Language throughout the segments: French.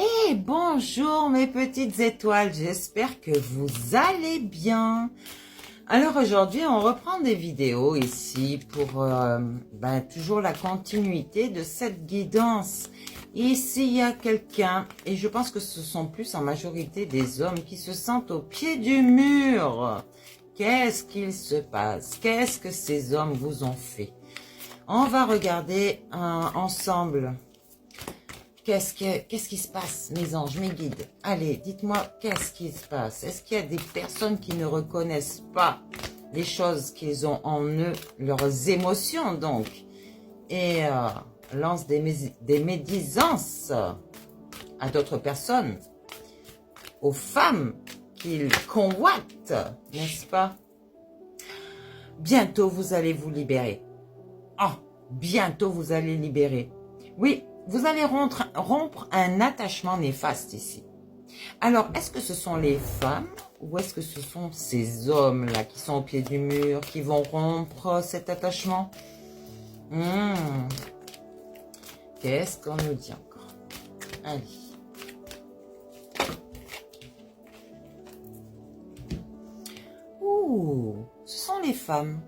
Et bonjour mes petites étoiles, j'espère que vous allez bien. Alors aujourd'hui on reprend des vidéos ici pour toujours la continuité de cette guidance. Ici il y a quelqu'un, et je pense que ce sont plus en majorité des hommes qui se sentent au pied du mur. Qu'est-ce qu'il se passe? Qu'est-ce que ces hommes vous ont fait? On va regarder ensemble. Qu'est-ce qui se passe, mes anges, mes guides? Allez, dites-moi, qu'est-ce qui se passe? Est-ce qu'il y a des personnes qui ne reconnaissent pas les choses qu'ils ont en eux, leurs émotions donc, et lancent des médisances à d'autres personnes, aux femmes qu'ils convoitent, n'est-ce pas? Bientôt, vous allez vous libérer. Oh, bientôt, vous allez libérer. Oui, vous allez rompre un attachement néfaste ici. Alors, est-ce que ce sont les femmes ou est-ce que ce sont ces hommes-là qui sont au pied du mur, qui vont rompre cet attachement? Qu'est-ce qu'on nous dit encore? Allez. Ouh, ce sont les femmes.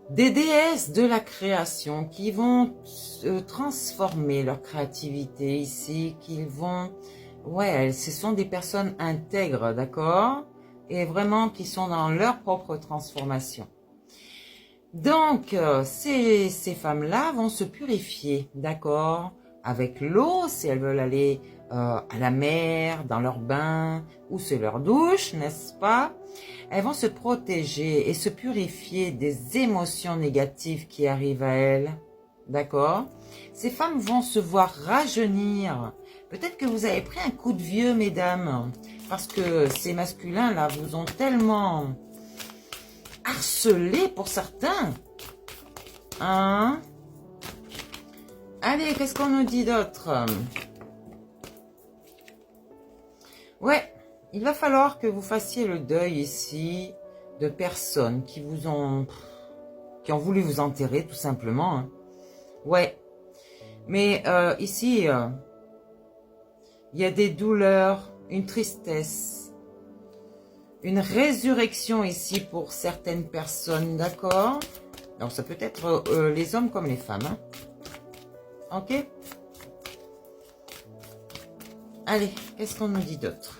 Des déesses de la création qui vont transformer leur créativité ici, qu'ils vont... Ouais, ce sont des personnes intègres, d'accord? Et vraiment qui sont dans leur propre transformation. Donc, ces femmes-là vont se purifier, d'accord? Avec l'eau, si elles veulent aller à la mer, dans leur bain, ou sur leur douche, n'est-ce pas? Elles vont se protéger et se purifier des émotions négatives qui arrivent à elles. D'accord? Ces femmes vont se voir rajeunir. Peut-être que vous avez pris un coup de vieux, mesdames, parce que ces masculins-là vous ont tellement harcelé pour certains. Hein? Allez, qu'est-ce qu'on nous dit d'autre? Ouais. Il va falloir que vous fassiez le deuil ici de personnes qui ont voulu vous enterrer tout simplement. Hein. Ouais. Mais ici, il y a des douleurs, une tristesse, une résurrection ici pour certaines personnes, d'accord? Donc ça peut être les hommes comme les femmes. Hein. Ok? Allez, qu'est-ce qu'on nous dit d'autre?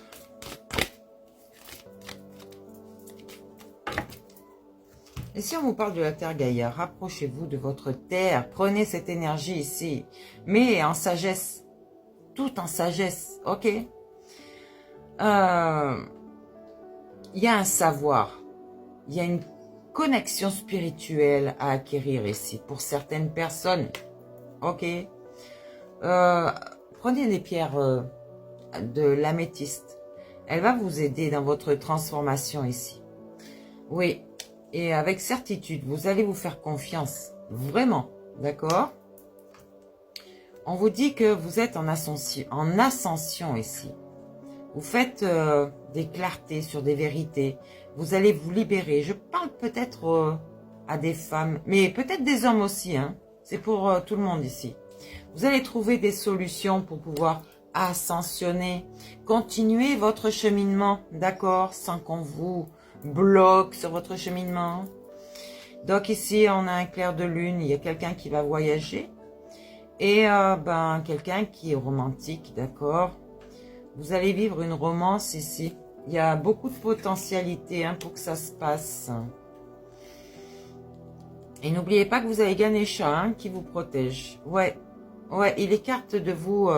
Et si on vous parle de la Terre Gaïa, rapprochez-vous de votre Terre, prenez cette énergie ici, mais en sagesse, tout en sagesse, ok? Il y a un savoir, il y a une connexion spirituelle à acquérir ici, pour certaines personnes, ok? Prenez des pierres de l'améthyste, elle va vous aider dans votre transformation ici, oui. Et avec certitude, vous allez vous faire confiance. Vraiment. D'accord? On vous dit que vous êtes en ascension ici. Vous faites des clartés sur des vérités. Vous allez vous libérer. Je parle peut-être à des femmes, mais peut-être des hommes aussi. Hein. C'est pour tout le monde ici. Vous allez trouver des solutions pour pouvoir ascensionner. Continuer votre cheminement. D'accord? Sans qu'on vous... bloque sur votre cheminement. Donc ici on a un clair de lune, il y a quelqu'un qui va voyager et quelqu'un qui est romantique, d'accord? Vous allez vivre une romance ici. Il y a beaucoup de potentialité pour que ça se passe. Et n'oubliez pas que vous avez Ganesha qui vous protège. Ouais, il écarte de vous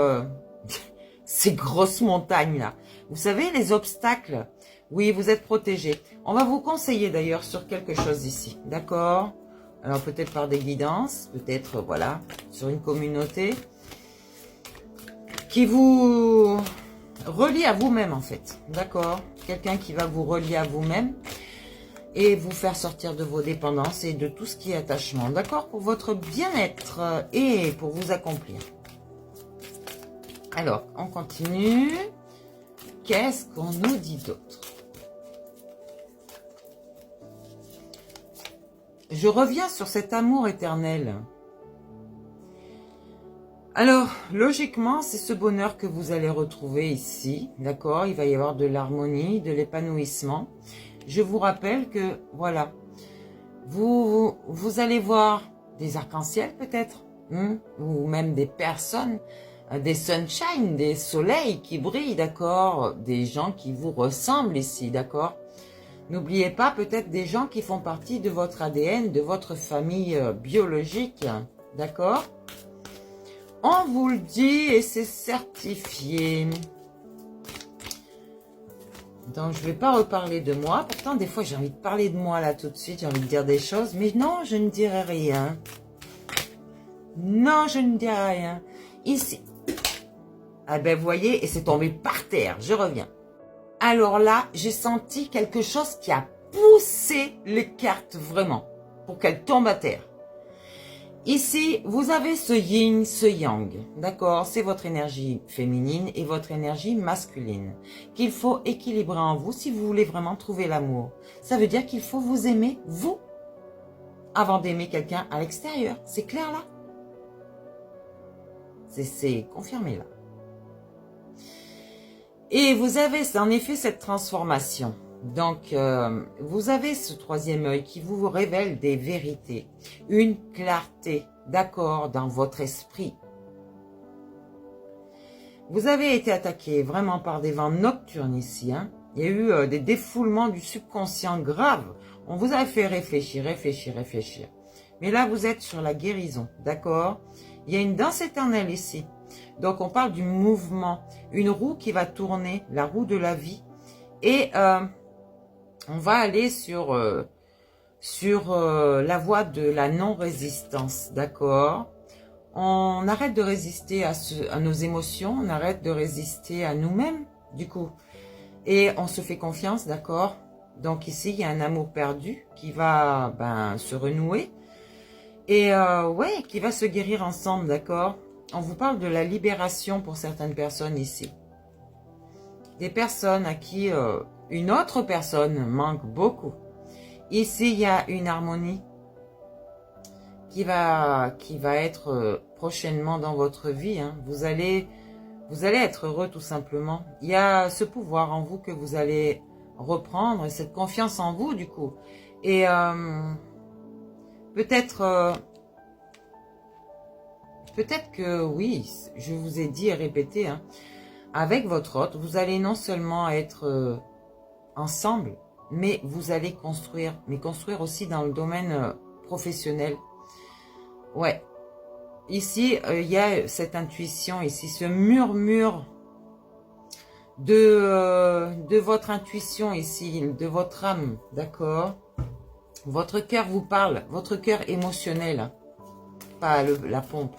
ces grosses montagnes là. Vous savez, les obstacles. Oui, vous êtes protégé. On va vous conseiller d'ailleurs sur quelque chose ici, d'accord? Alors peut-être par des guidances, peut-être, voilà, sur une communauté qui vous relie à vous-même en fait, d'accord? Quelqu'un qui va vous relier à vous-même et vous faire sortir de vos dépendances et de tout ce qui est attachement, d'accord? Pour votre bien-être et pour vous accomplir. Alors, on continue. Qu'est-ce qu'on nous dit d'autre? Je reviens sur cet amour éternel. Alors, logiquement, c'est ce bonheur que vous allez retrouver ici, d'accord? Il va y avoir de l'harmonie, de l'épanouissement. Je vous rappelle que, voilà, vous allez voir des arcs-en-ciel peut-être, ou même des personnes, des sunshine, des soleils qui brillent, d'accord? Des gens qui vous ressemblent ici, d'accord? N'oubliez pas peut-être des gens qui font partie de votre ADN, de votre famille biologique, d'accord? On vous le dit et c'est certifié. Donc, je ne vais pas reparler de moi. Pourtant, des fois, j'ai envie de parler de moi là tout de suite. J'ai envie de dire des choses. Mais non, je ne dirai rien. Non, je ne dirai rien. Ici. Ah ben, vous voyez, et c'est tombé par terre. Je reviens. Alors là, j'ai senti quelque chose qui a poussé les cartes vraiment pour qu'elles tombent à terre. Ici, vous avez ce yin, ce yang, d'accord? C'est votre énergie féminine et votre énergie masculine qu'il faut équilibrer en vous si vous voulez vraiment trouver l'amour. Ça veut dire qu'il faut vous aimer, vous, avant d'aimer quelqu'un à l'extérieur. C'est clair là? C'est confirmé là. Et vous avez en effet cette transformation. Donc, vous avez ce troisième œil qui vous révèle des vérités, une clarté, d'accord, dans votre esprit. Vous avez été attaqué vraiment par des vents nocturnes ici. Hein. Il y a eu des défoulements du subconscient graves. On vous a fait réfléchir, réfléchir, réfléchir. Mais là, vous êtes sur la guérison, d'accord? Il y a une danse éternelle ici. Donc, on parle du mouvement, une roue qui va tourner, la roue de la vie. Et on va aller sur la voie de la non-résistance, d'accord? On arrête de résister à nos émotions, on arrête de résister à nous-mêmes, du coup. Et on se fait confiance, d'accord? Donc ici, il y a un amour perdu qui va se renouer. Et ouais, qui va se guérir ensemble, d'accord? On vous parle de la libération pour certaines personnes ici. Des personnes à qui une autre personne manque beaucoup. Ici, il y a une harmonie qui va être prochainement dans votre vie. Hein. Vous allez être heureux tout simplement. Il y a ce pouvoir en vous que vous allez reprendre, cette confiance en vous du coup. Et peut-être que oui, je vous ai dit et répété, hein, avec votre hôte, vous allez non seulement être ensemble, mais vous allez construire, mais construire aussi dans le domaine professionnel. Ouais. Ici, il y a cette intuition, ici, ce murmure de votre intuition ici, de votre âme, d'accord? Votre cœur vous parle, votre cœur émotionnel, pas la pompe.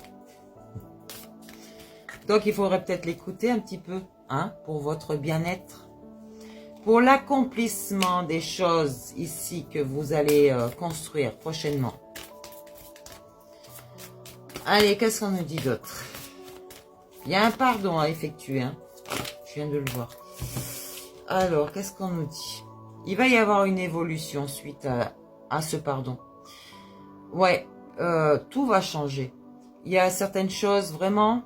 Donc, il faudrait peut-être l'écouter un petit peu, hein, pour votre bien-être. Pour l'accomplissement des choses ici que vous allez construire prochainement. Allez, qu'est-ce qu'on nous dit d'autre? Il y a un pardon à effectuer, hein. Je viens de le voir. Alors, qu'est-ce qu'on nous dit? Il va y avoir une évolution suite à ce pardon. Ouais, tout va changer. Il y a certaines choses vraiment,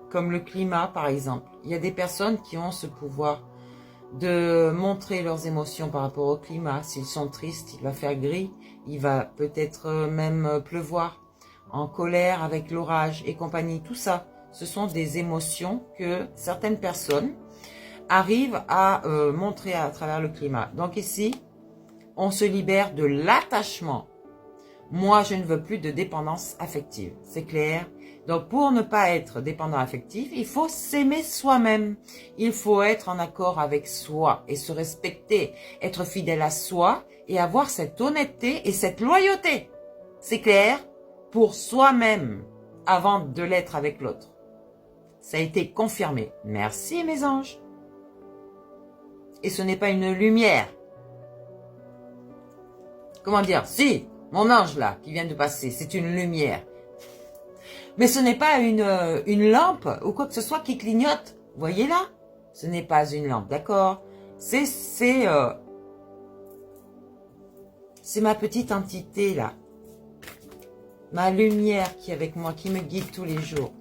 comme le climat par exemple. Il y a des personnes qui ont ce pouvoir de montrer leurs émotions par rapport au climat. S'ils sont tristes, il va faire gris. Il va peut-être même pleuvoir. En colère avec l'orage et compagnie. Tout ça, ce sont des émotions que certaines personnes arrivent à montrer à travers le climat. Donc ici, on se libère de l'attachement. Moi, je ne veux plus de dépendance affective. C'est clair? Donc, pour ne pas être dépendant affectif, il faut s'aimer soi-même. Il faut être en accord avec soi et se respecter, être fidèle à soi et avoir cette honnêteté et cette loyauté. C'est clair? Pour soi-même, avant de l'être avec l'autre. Ça a été confirmé. Merci mes anges. Et ce n'est pas une lumière. Comment dire? Si, mon ange là, qui vient de passer, c'est une lumière. Mais ce n'est pas une lampe ou quoi que ce soit qui clignote. Voyez là? Ce n'est pas une lampe, d'accord? C'est ma petite entité là. ma lumière qui est avec moi, qui me guide tous les jours.